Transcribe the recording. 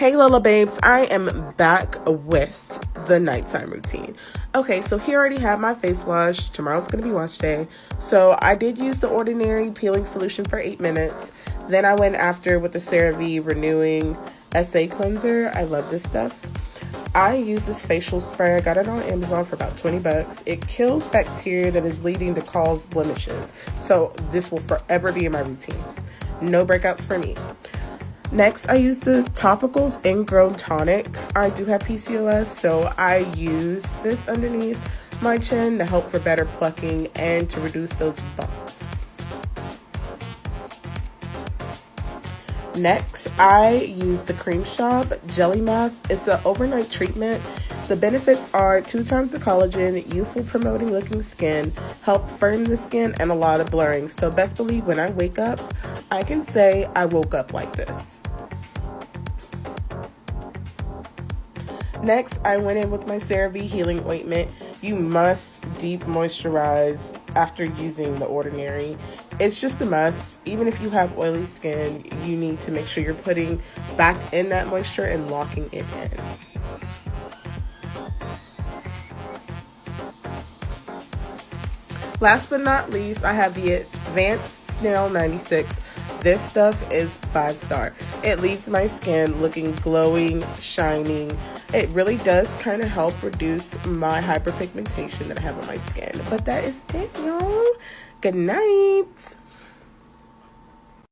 Hey Lola babes, I am back with the nighttime routine. Okay, so here I already have my face wash. Tomorrow's going to be wash day. So I did use the Ordinary peeling solution for 8 minutes. Then I went after with the CeraVe Renewing SA Cleanser. I love this stuff. I use this facial spray. I got it on Amazon for about 20 bucks. It kills bacteria that is leading to cause blemishes. So this will forever be in my routine. No breakouts for me. Next, I use the Topicals Ingrown Tonic. I do have PCOS, so I use this underneath my chin to help for better plucking and to reduce those bumps. Next, I use the Cream Shop Jelly Mask. It's an overnight treatment. The benefits are 2 times the collagen, youthful promoting looking skin, help firm the skin, and a lot of blurring. So best believe when I wake up, I can say I woke up like this. Next, I went in with my CeraVe Healing Ointment. You must deep moisturize after using the Ordinary. It's just a must. Even if you have oily skin, you need to make sure you're putting back in that moisture and locking it in. Last but not least, I have the Advanced Snail 96. This stuff is 5-star. It leaves my skin looking glowing, shining. It really does kind of help reduce my hyperpigmentation that I have on my skin. But that is it, y'all. Good night.